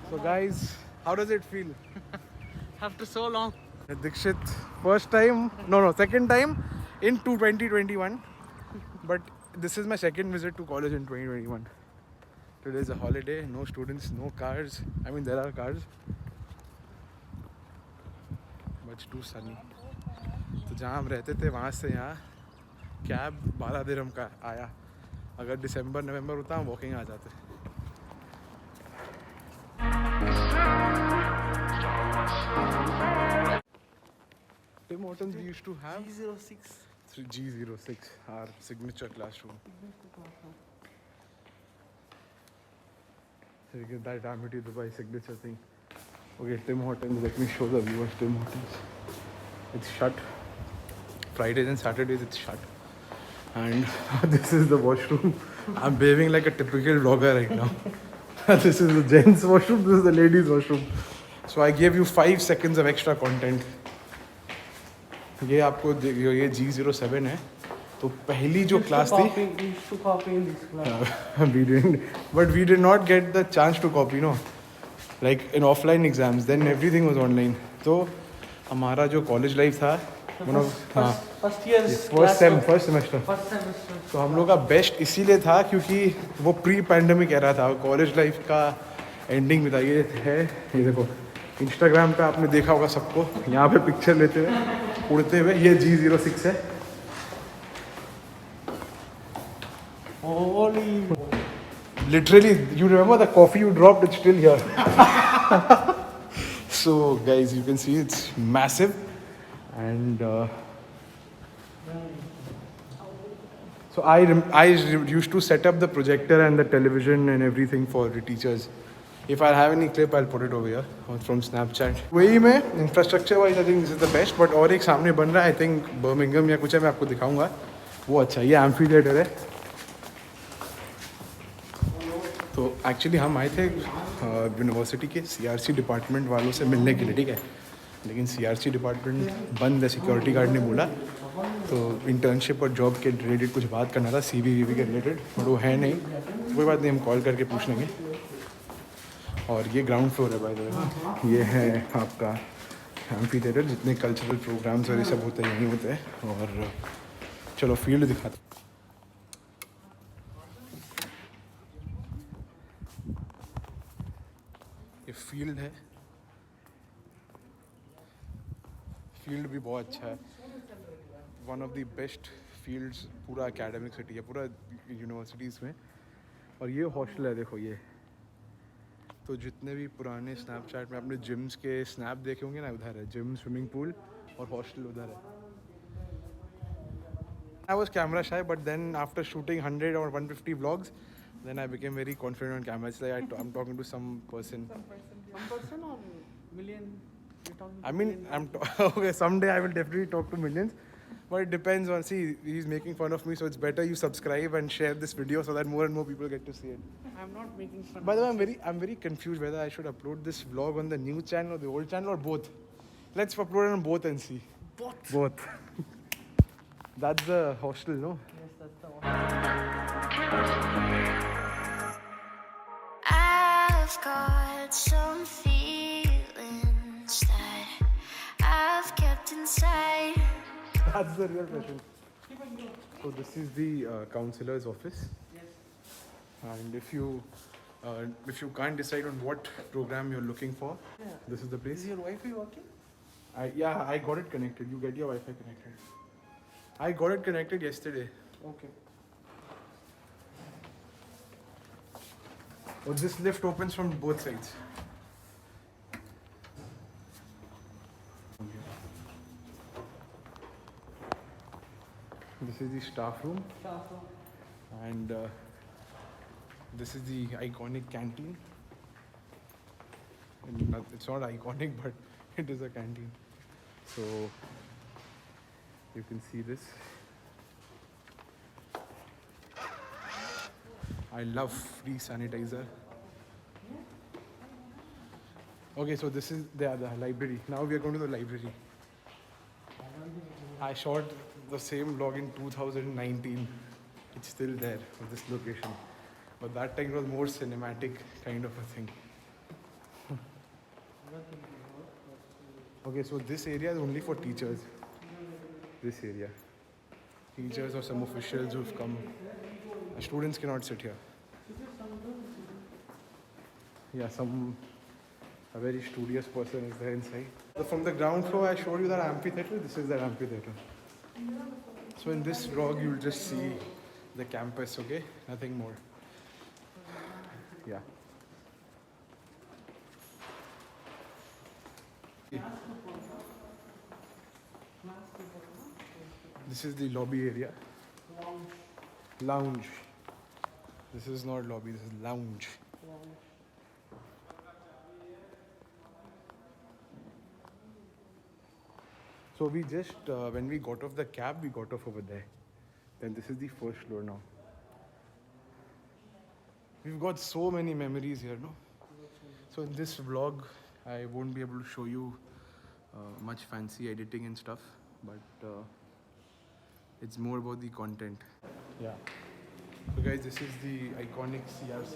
So guys, how does it feel? After so long. Dikshit, first time, second time in 2021. But this is my second visit to college in 2021. Today is a holiday, no students, no cars. I mean, there are cars, but it's too sunny. तो जहाँ हम रहते थे वहाँ से यहाँ cab 12 दिरहम का आया. अगर दिसंबर नवंबर होता हम वॉकिंग आ जाते. Tim Hortons we used to have G06. G06, our signature classroom. So you get that Amity Dubai signature thing. Okay, Tim Hortons, let me show the viewers Tim Hortons. It's shut. Fridays and Saturdays it's shut. And this is the washroom. I'm behaving like a typical vlogger right now. This is the gents washroom, this is the ladies washroom. So I gave you 5 seconds of extra content. ये आपको ये G07 है. तो पहली जो class थी we did not get the chance to copy, no, like in offline exams, then everything was online. तो हमारा जो कॉलेज लाइफ था फर्स्ट सेमेस्टर, तो हम लोग का बेस्ट इसीलिए था क्योंकि वो प्री पैंडमिक एरा था, कॉलेज लाइफ का एंडिंग में था. ये है, ये देखो इंस्टाग्राम पे आपने देखा होगा सबको, यहाँ पे पिक्चर लेते हुए उड़ते हुए. ये G06 है. Holy. Literally, you remember the coffee you dropped? It's still here. So, guys, you can see it's massive, and so I used to set up the projector and the television and everything for the teachers. If I have any clip, I'll put it over here from Snapchat. वही में infrastructure wise, I think this is the best. But और एक सामने बन रहा है, I think Birmingham या कुछ है, मैं आपको दिखाऊंगा. वो अच्छा, ये amphitheater है. तो एक्चुअली हम आए थे यूनिवर्सिटी के CRC डिपार्टमेंट वालों से मिलने के लिए, ठीक है. लेकिन CRC डिपार्टमेंट बंद है, सिक्योरिटी गार्ड ने बोला. तो इंटर्नशिप और जॉब के रिलेटेड कुछ बात करना था, CV के रिलेटेड, बट वो है नहीं. कोई बात नहीं, हम कॉल करके पूछ लेंगे. और ये ग्राउंड फ्लोर है बाय द वे. ये है आपका एम्फी थिएटर, जितने कल्चरल प्रोग्राम्स और ये सब होते हैं यहीं होते हैं. और चलो फील्ड दिखाते. ये फील्ड है. फील्ड भी बहुत अच्छा है. One of the best fields पूरा एकेडमिक सिटी है, पूरा यूनिवर्सिटीज़ में. और ये हॉस्टल है, देखो ये. तो जितने भी पुराने स्नैपचैट में आपने जिम्स के स्नैप देखे होंगे ना, उधर है जिम, स्विमिंग पूल और हॉस्टल उधर है. I was camera shy, but then after shooting 100 or 150 vlogs, then I became very confident on camera. It's like I'm talking to some person. One person or million? You're talking I mean, okay, someday I will definitely talk to millions. But it depends on, see, he's making fun of me, so it's better you subscribe and share this video so that more and more people get to see it. I'm not making fun. By the way, I'm very confused whether I should upload this vlog on the new channel or the old channel or both. Let's upload it on both and see. Both. Both. That's the hostel, no? Yes, that's the one. I've got some feelings that I've kept inside. That's the real question. So this is the counselor's office. Yes. And if you can't decide on what program you're looking for, Yeah. this is the place. Is your Wi-Fi working? I got it connected. You get your Wi-Fi connected. I got it connected yesterday. Okay. Oh, this lift opens from both sides. This is the staff room, and this is the iconic canteen. And it's not iconic, but it is a canteen. So you can see this. I love free sanitizer. Okay, so this is the library. Now we are going to the library. I shot the same vlog in 2019. It's still there at this location. But that time it was more cinematic kind of a thing. Okay, so this area is only for teachers. This area. Teachers or some officials who've come. Students cannot sit here. Yeah, a very studious person is there inside. So from the ground floor, I showed you that amphitheater. This is that amphitheater. So in this vlog, you'll just see the campus, okay? Nothing more. Yeah. This is the lobby area. Lounge. This is not lobby, this is lounge. So we just, when we got off the cab, we got off over there. Then this is the first floor now. We've got so many memories here, no? So in this vlog, I won't be able to show you much fancy editing and stuff, but it's more about the content. Yeah. So guys, this is the iconic CRC.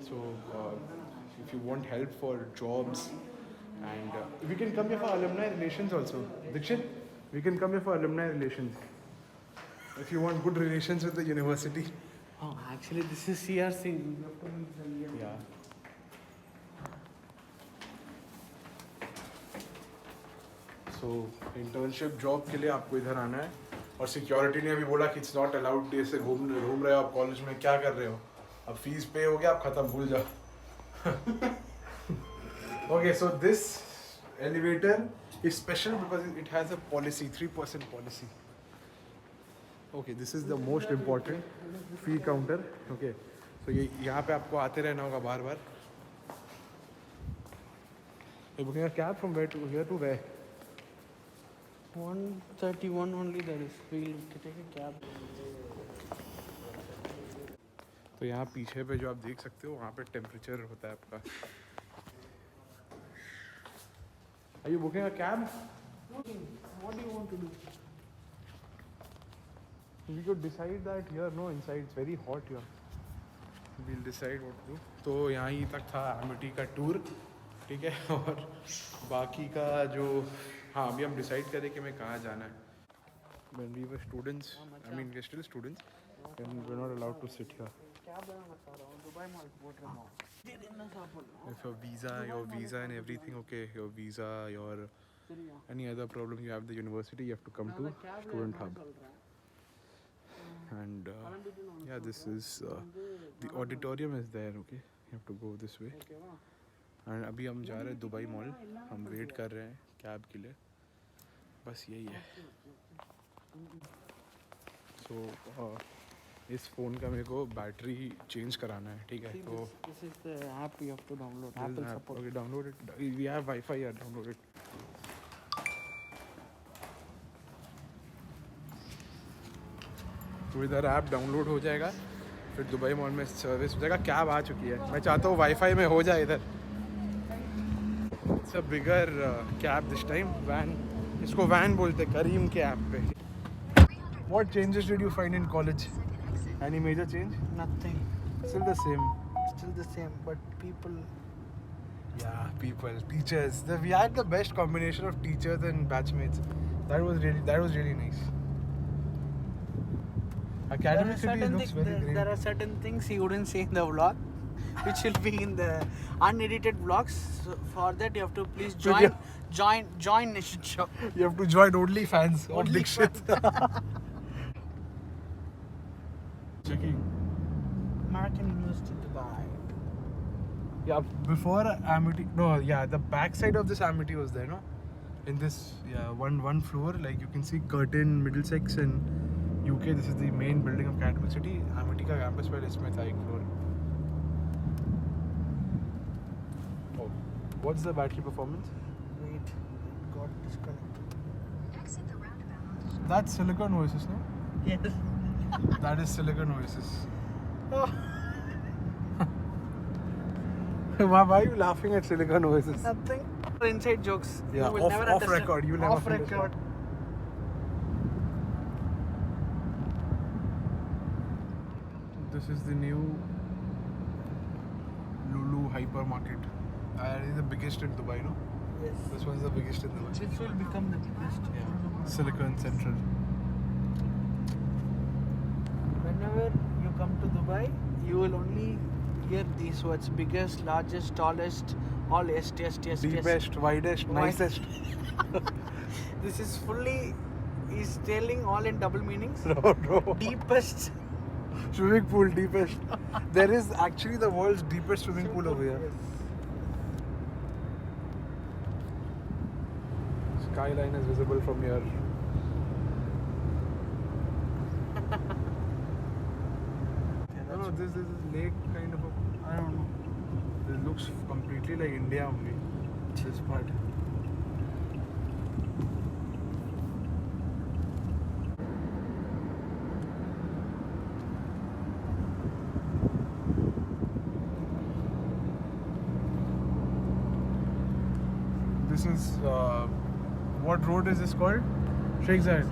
So if you want help for jobs, and we can come here for alumni relations also. Dikshit, we can come here for alumni relations. If you want good relations with the university. Oh, actually, this is CRC. You have to meet the EM. Yeah. So internship job के लिए आपको इधर आना है और security ने अभी बोला कि इट्स नॉट अलाउड डे से घूम रहे हो आप कॉलेज में क्या कर रहे हो अब फीस पे हो गया आप खत्म भूल जाओ. Okay, so this elevator is special because it has a policy, 3% policy. Okay, this is the most important fee counter. Okay, so ये यहाँ पे आपको आते रहना होगा बार बार. You're booking a cab from where to here to where? 131 only there is. We'll take a cab. तो यहाँ पीछे पे जो आप देख सकते हो वहाँ पे टेम्परेचर होता है आपका. Are you booking a cab? What do you want to do? We could decide that here. No, inside it's very hot here. We'll decide what to do. तो यहाँ ही तक था एमिटी का टूर, ठीक है. और बाकी का जो हाँ अभी हम डिसाइड करें कि मैं कहाँ जाना है. When we were students, I mean we're still students, and we're not allowed to sit here. Dubai Mall போட்டுறோம். If your visa and everything, okay, your visa, your any other problem you have at the university, you have to come to Student Hub. And yeah, this is the auditorium is there, okay. You have to go this way. And अभी हम जा रहे हैं Dubai mall. हम wait कर रहे हैं cab के लिए. बस यही है. So इस फ़ोन का मेरे को बैटरी चेंज कराना है, ठीक है. तो This is the app you have to download. Apple support. Okay, download it. We have Wi-Fi here. Download it. तो इधर ऐप डाउनलोड हो जाएगा, फिर दुबई मॉल में सर्विस हो जाएगा. कैब आ चुकी है. मैं चाहता हूँ वाईफाई में हो जाए इधर. It's a bigger cab this time. Van, इसको वैन बोलते हैं करीम के ऐप पे. What changes did you find in college? Any major change? Nothing. Still the same. Still the same, but people. Yeah, people, teachers. We had the best combination of teachers and batchmates. That was really nice. Academic City looks very great. There are certain things you wouldn't see in the vlog, which will be in the unedited vlogs. So for that, you have to please join Nation Show. You have to join OnlyFans or big shit. Checking. American University Dubai. Yeah, before Amity, no, yeah, the back side of this Amity was there, no? In this, yeah, one floor, like you can see Curtin, Middlesex and UK. This is the main building of Academic City. Amity का campus पर इसमें था एक floor. Oh, what's the battery performance? Wait, it got disconnected. Exit the roundabout. That's Silicon Oasis, no? Yes. That is Silicon Oasis. Why are you laughing at Silicon Oasis? Nothing. Inside jokes. Yeah, You will off- never off understand. record, you will never Off record. This is the new Lulu hypermarket. It is the biggest in Dubai, no? Yes. This one's the biggest in the world. This will become the biggest. Yeah. Silicon Central. Whenever you come to Dubai, you will only hear these words: biggest, largest, tallest, all est. Deepest, widest, Wide- nicest. This is fully, he's telling all in double meanings. No. Deepest. Swimming pool, deepest. There is actually the world's deepest swimming pool over here. Skyline is visible from here. No, this is lake kind of a. I don't know. This looks completely like India only. This part. This is what road is this called? Sheikh Zayed.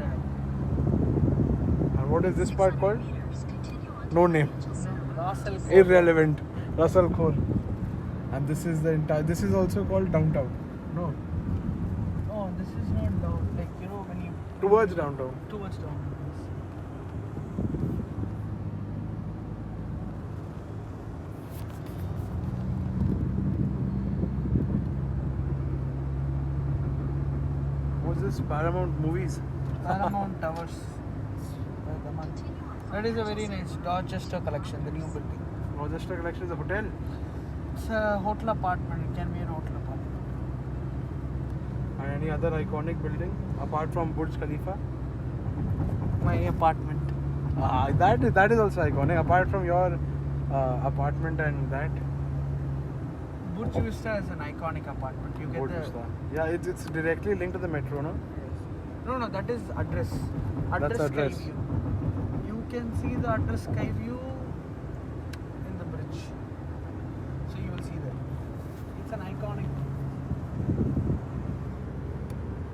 And what is this part called? No name. Russell. Irrelevant. Russell Khor. And this is the entire. This is also called downtown. No. Oh, this is not down. Like, you know, when you. Towards downtown. Towards down. What's this? Paramount Movies. Paramount Towers. That is a very nice Dorchester collection, the new building. Rochester Collection is a hotel. It's a hotel apartment. It can be an hotel apartment. And any other iconic building apart from Burj Khalifa? My apartment. That is also iconic. Apart from your apartment and that. Burj Vista is an iconic apartment. You get Burj the. Vista. Yeah, it's directly linked to the metro, no? No, that is address. That's address. Sky view. You can see the address sky view in the bridge. So you will see that. It's an iconic.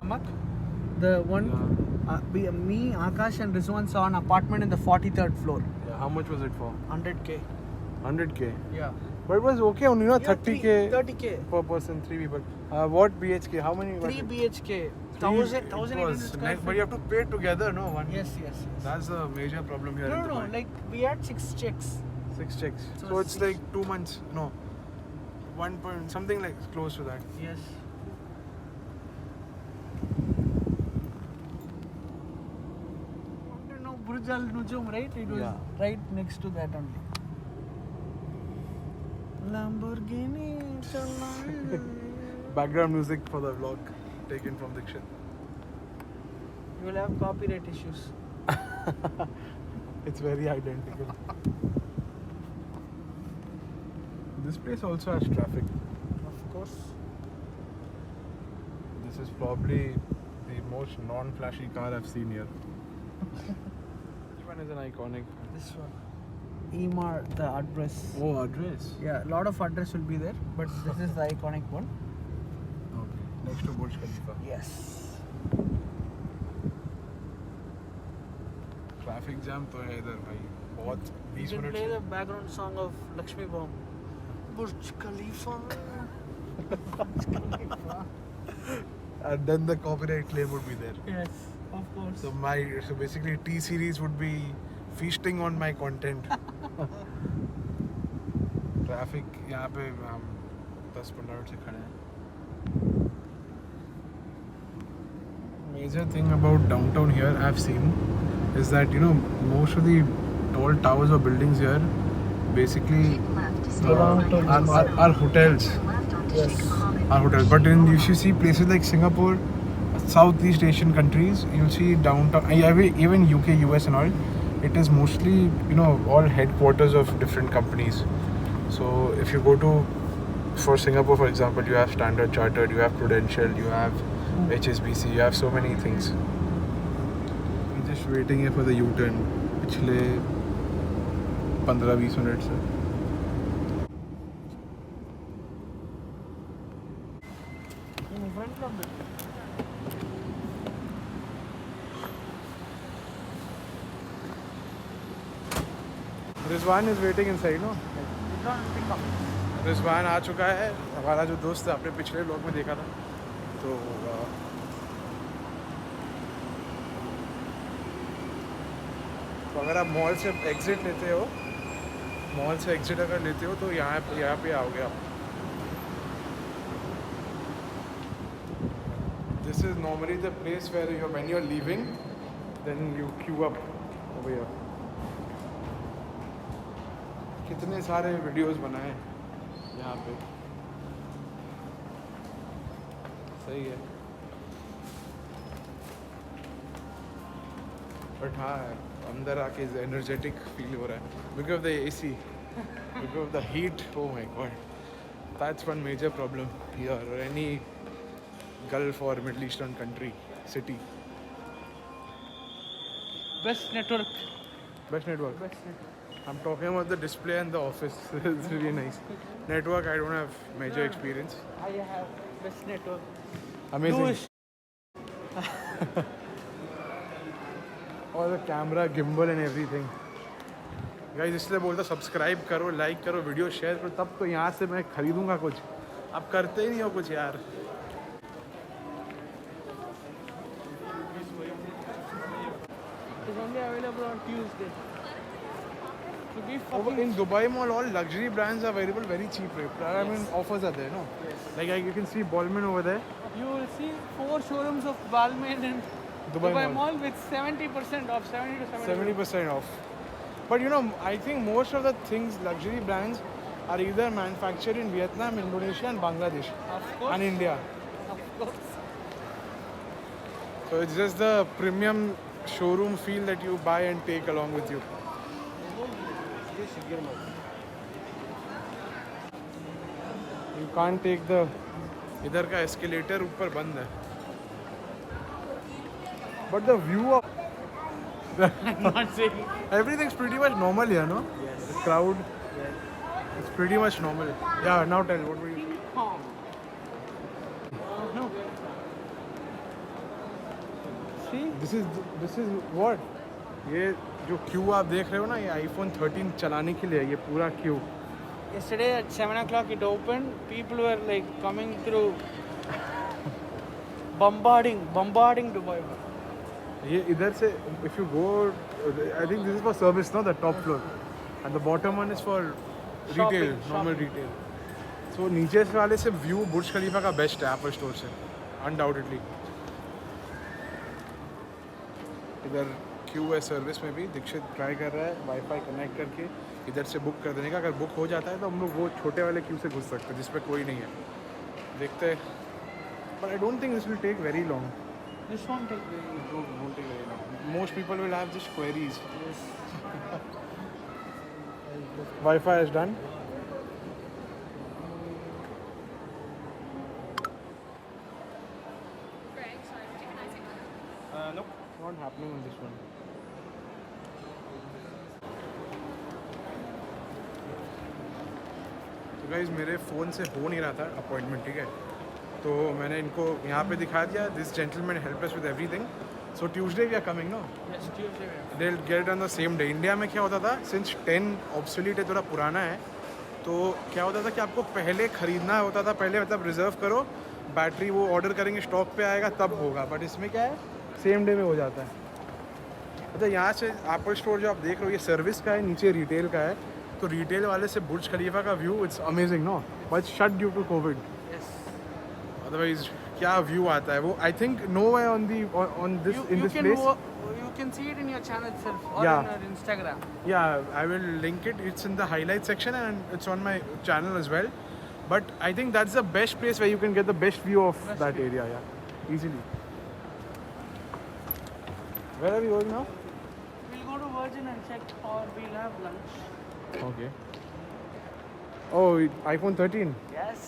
Amak, the one me, Akash and Rizwan saw an apartment in the 43rd floor. Yeah, how much was it for? 100K. 100K. Yeah. But it was okay only, no? Yeah, 30K 30K. per person, 3 people. What BHK? How many? 3 BHK. Three- 1,800 it was square But you have to pay together, no? One. Yes. That's the major problem here. in No, Dubai. like we had 6 checks. 6 checks. So So it's six- like 2 months. No. 1 point something like close to that. Yes. You know Burj Al Nujum, right? It was Yeah. right next to that only. Lamborghini. Background music for the vlog taken from Dikshan. You will have copyright issues. It's very identical. This place also has traffic. Of course. This is probably the most non-flashy car I've seen here. Which one is an iconic? This one. Emar, the address. Oh, address. Yeah, a lot of address will be there, but this is the iconic one. Okay. Next to Burj Khalifa. Yes. Traffic jam तो है इधर भाई बहुत 20 You can minute play the background song of Lakshmi Bomb. Burj Khalifa. Burj Khalifa. and then the copyright claim would be there. Yes, of course. So basically T series would be feasting on my content. Traffic यहाँ पे हम 10-15 minute से खड़े हैं. Major thing about downtown here I've seen is that most of the tall towers or buildings here basically are hotels. Yes. Are hotels. But if you see places like Singapore, Southeast Asian countries, you'll see downtown, even UK, US and all, it is mostly, all headquarters of different companies. So if you go for Singapore, for example, you have Standard Chartered, you have Prudential, you have HSBC, you have so many things. I'm just waiting here for the U-turn. पिछले 15-20 minute से. In front of it. Rizwan is waiting inside, no? Don't pick up. Rizwan आ चुका है. हमारा जो दोस्त है आपने पिछले ब्लॉग में देखा था. तो अगर आप मॉल से एग्ज़िट लेते हो, मॉल से एग्ज़िट अगर लेते हो तो यहाँ पे आओगे आप। This is normally the place where you when you are leaving then you queue up over here. कितने सारे वीडियोस बनाए यहाँ पे, सही है। बट हाँ, अंदर आके एनर्जेटिक फील हो रहा है because of the AC, because of the heat. Oh my God, that's one major problem here और एनी गल्फ और Middle Eastern country city. Best network. Best network. Best network. I'm talking about the display and the office. It's really nice. Network, I don't have major experience. I have best network. Amazing. Do All the camera, gimbal and everything. Guys, इसलिए बोलता subscribe करो, like करो, video share करो, तब तो यहाँ से मैं खरीदूंगा कुछ। आप करते ही नहीं हो कुछ यार। It's only available on Tuesday. To be Over fucking in Dubai Mall, all luxury brands are available very cheap rate. I mean, offers are there, no? Yes. Like you can see Ballman over there. You will see 4 showrooms of Balmain and Dubai Dubai Mall. Mall with 70% off, 70 to 70%. 70% off. But you know, I think most of the things, luxury brands, are either manufactured in Vietnam, Indonesia, and Bangladesh, Of course. and India. Of course. So it's just the premium showroom feel that you buy and take along with you. You can't take the इधर का escalator ऊपर बंद है. But the view of I'm not saying. everything's pretty much normal here, no? Yes. The crowd, it's pretty much normal. Yeah, now tell what were you saying? Kong. No. See? This is what? ये जो Q आप देख रहे हो ना, ये iPhone 13 चलाने के लिए है, ये पूरा Q. Yesterday at 7 o'clock it opened. People were like coming through, bombarding Dubai. ये इधर से if you go, I think this is for service, no? The top floor, and the bottom one is for retail, Shopping, normal shopping. retail. So नीचे से वाले से view बुर्ज Khalifa का best है Apple store से, undoubtedly. इधर Q है service में भी, दीक्षित ट्राई कर रहा है वाईफाई कनेक्ट करके इधर से बुक कर देने का। अगर बुक हो जाता है तो हम लोग वो छोटे वाले क्यू से घुस सकते हैं जिसपे कोई नहीं है। देखते हैं, but I don't think this will take very long. This won't take very long. Won't take very long. Most people will have just queries. Yes. Wi-Fi is done. Greg, sorry, did you take an icing? Nope. Not happening on this one. तो guys मेरे phone से हो नहीं रहा था appointment, ठीक है? तो मैंने इनको यहाँ पे दिखा दिया, this gentleman help us with everything. So Tuesday we are coming, no? Yes, Tuesday. we have. They get on the same day. India में क्या होता था, सिंस 10 ऑब्सोलीट है, थोड़ा पुराना है, तो क्या होता था कि आपको पहले ख़रीदना होता था, पहले मतलब रिज़र्व करो, बैटरी वो ऑर्डर करेंगे, स्टॉक पे आएगा तब होगा। बट इसमें क्या है, सेम डे में हो जाता है। मतलब यहाँ से एप्पल स्टोर जो आप देख रहे हो, ये सर्विस का है, नीचे रिटेल का है। तो रिटेल वाले से बुर्ज खलीफा का view it's amazing, no? But shut due to Covid, Yes. Otherwise क्या व्यू आता है वो, I think no way on the on this You, in you this can place. you can see it in your channel itself or Yeah. on your Instagram. Yeah, I will link it. It's in the highlight section and it's on my channel as well. But I think that's the best place where you can get the best view of Best that view. area, yeah, easily. Where are we going now? We'll go to Virgin and check, or we'll have lunch. Okay. Oh, iPhone 13. Yes.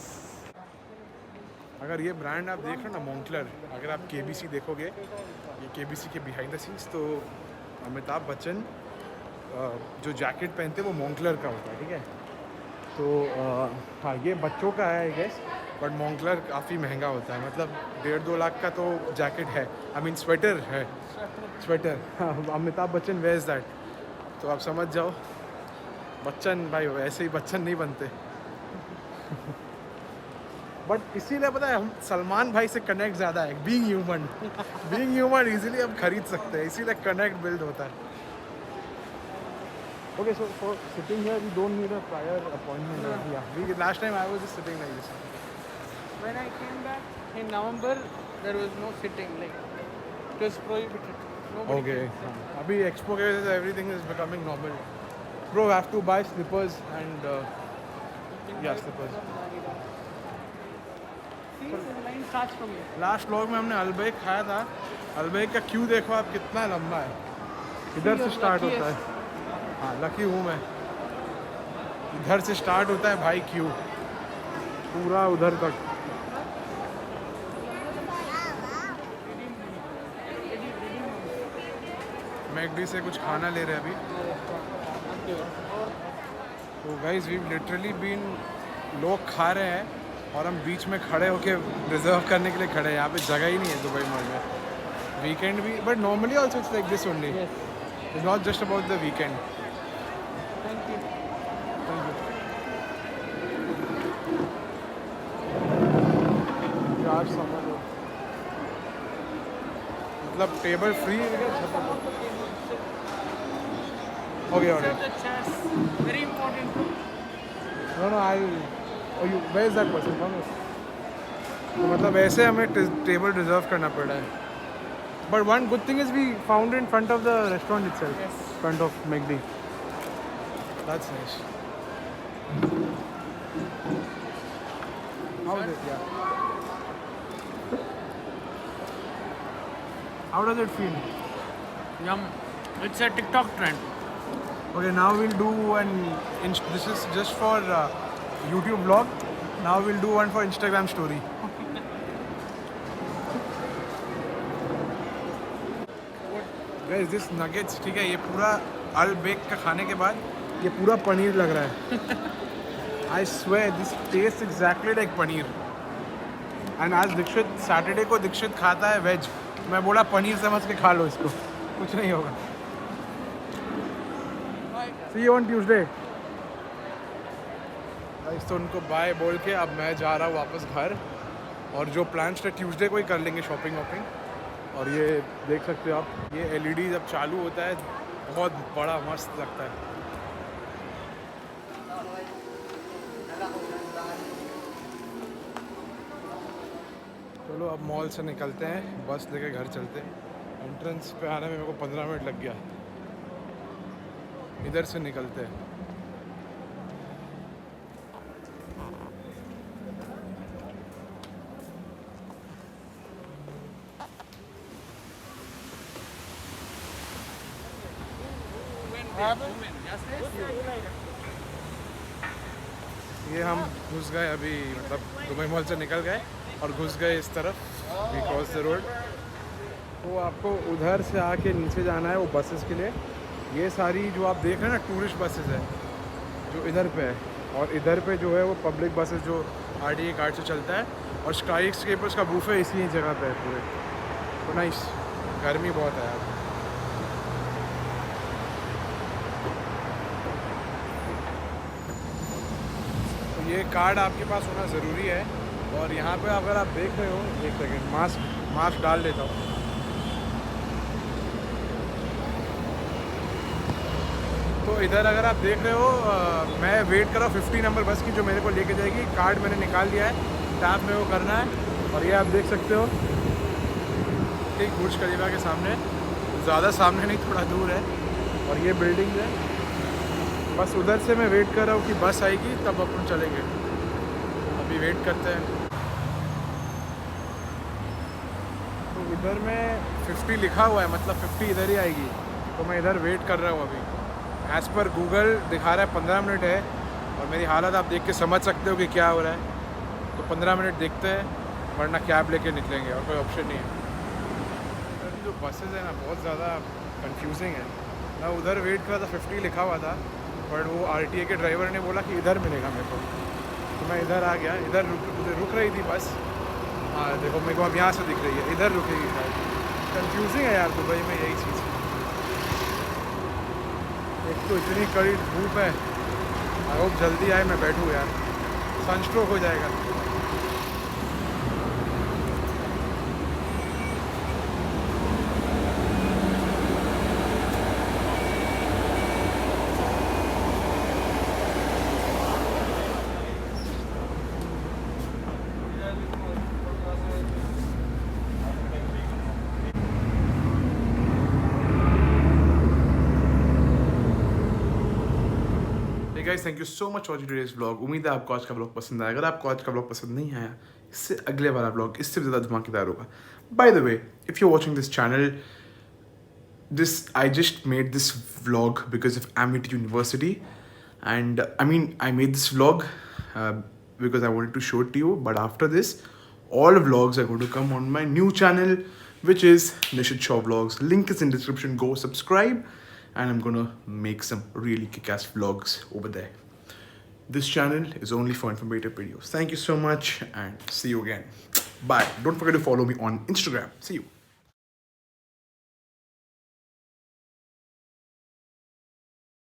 अगर ये brand आप देख रहे हो ना, मोंक्लर, अगर आप KBC देखोगे, ये KBC के बिहाइंड द सीन्स, तो अमिताभ बच्चन जो जैकेट पहनते हैं वो मोंक्लर का होता है, ठीक है? तो हाँ, ये बच्चों का है आई गेस, बट मोंक्लर काफ़ी महंगा होता है, मतलब 1.5-2 लाख का तो जैकेट है, आई मीन स्वेटर है, sweater. Amitabh Bachchan wears that, तो आप समझ जाओ, बच्चन भाई वैसे ही बच्चन नहीं बनते। बट इसीलिए पता है हम सलमान भाई से कनेक्ट ज़्यादा है, बीइंग ह्यूमन इजीली हम खरीद सकते हैं, इसीलिए कनेक्ट बिल्ड होता है। Okay, so for sitting here, we don't need a prior appointment. Yeah, last time I was just sitting like this. When I came back in November, there was no sitting. Like it was prohibited. Nobody Okay. can sit. Abhi expo ke wajah se everything is becoming normal. Bro, I have to buy slippers and yeah, slippers. See, the line starts from here. Last vlog में हमने Al Baik खाया था। Al Baik का Q देखो आप कितना लंबा है, इधर से स्टार्ट होता है। हाँ लकी हूँ मैं, इधर से स्टार्ट होता है भाई क्यू, पूरा उधर तक। मैकडी से कुछ खाना ले रहे हैं अभी। तो गाइस वी लिटरली बीन, लोग खा रहे हैं और हम बीच में खड़े होके रिजर्व करने के लिए खड़े हैं। यहाँ पे जगह ही नहीं है दुबई मॉल में। वीकेंड भी, but normally also it's like this only, it's not just about the weekend. Thank you. आज समझ लो, मतलब टेबल फ्री है क्या? Okay Observe the chairs. Very important. No I, you where is that person come. तो मतलब ऐसे हमें table reserve करना पड़ा है। But one good thing is we found in front of the restaurant itself, Yes. Front of McD. That's nice. How is it? या how does it feel? Yum. It's a TikTok trend. Okay, now we'll do this is just for YouTube vlog. Now we'll do one for Instagram story. Guys, this nuggets, ठीक है, ये पूरा अल bake का खाने के बाद ये पूरा पनीर लग रहा है। I swear this tastes exactly like paneer. And आज दीक्षित, सैटरडे को दीक्षित खाता है वेज, मैं बोला पनीर समझ के खा लो इसको, कुछ नहीं होगा। See you on Tuesday. Guys तो उनको बाय बोल के अब मैं जा रहा हूँ वापस घर, और जो प्लान्स थे ट्यूसडे को ही कर लेंगे, शॉपिंग वॉपिंग। और ये देख सकते हो आप, ये एलईडी जब चालू होता है बहुत बड़ा मस्त लगता है। चलो अब मॉल से निकलते हैं, बस लेके घर चलते हैं। एंट्रेंस पे आने में मेरे को 15 मिनट लग गया, इधर से निकलते हैं। ये हम घुस गए अभी, मतलब दुबई मॉल से निकल गए और घुस गए इस तरफ, वी क्रॉस द रोड। तो आपको उधर से आके नीचे जाना है वो बसेस के लिए। ये सारी जो आप देख रहे हैं ना टूरिस्ट बसेस है जो इधर पे है, और इधर पे जो है वो पब्लिक बसेस जो आरटीए कार्ड से चलता है, और स्काई स्केपर्स का बूफे इसी जगह पे है पूरे। तो नाइस, गर्मी बहुत है यार। तो ये कार्ड आपके पास होना ज़रूरी है। और यहाँ पे अगर आप देख रहे हो, एक सेकेंड, मास्क डाल लेता हूँ। तो इधर अगर आप देख रहे हो, मैं वेट कर रहा हूँ 50 नंबर बस की, जो मेरे को लेके जाएगी। कार्ड मैंने निकाल लिया है, टैप में वो करना है। और ये आप देख सकते हो ठीक बुर्ज खलीफा के सामने, ज़्यादा सामने नहीं, थोड़ा दूर है। और ये बिल्डिंग है, बस उधर से मैं वेट कर रहा हूँ कि बस आएगी तब अपन चलेंगे। अभी वेट करते हैं। तो इधर में 50 लिखा हुआ है, मतलब 50 इधर ही आएगी। तो मैं इधर वेट कर रहा हूँ अभी। एज़ पर गूगल दिखा रहा है 15 मिनट है, और मेरी हालत आप देख के समझ सकते हो कि क्या हो रहा है। तो 15 मिनट देखते हैं, वरना कैब लेके निकलेंगे, और कोई ऑप्शन नहीं है। जो बसेस है ना बहुत ज़्यादा कंफ्यूजिंग है। मैं उधर वेट कर रहा था, 50 लिखा हुआ था, बट वो आरटीए के ड्राइवर ने बोला कि इधर मिलेगा मेरे को। तो मैं इधर आ गया, इधर रुक रही थी बस। हाँ देखो मेरे को अब यहाँ से दिख रही है, इधर रुकेगी शायद। कंफ्यूजिंग है यार दुबई में यही चीज़। एक तो इतनी कड़ी धूप है, आई होप जल्दी आए मैं बैठूँ यार, सनस्ट्रोक हो जाएगा। Hey guys, thank you so much for watching today's vlog. उम्मीद है आपको आज का vlog पसंद आया. अगर आपको आज का vlog पसंद नहीं आया, इससे अगले वाला vlog इससे भी ज़्यादा धमाकेदार होगा. By the way, if you're watching this channel, I just made this vlog because of Amity University, and I mean I made this vlog because I wanted to show it to you. But after this, all vlogs are going to come on my new channel, which is Nishit Shaw Vlogs. Link is in description. Go subscribe, and I'm gonna make some really kick-ass vlogs over there. This channel is only for informative videos. Thank you so much, and see you again. Bye. Don't forget to follow me on Instagram. See you.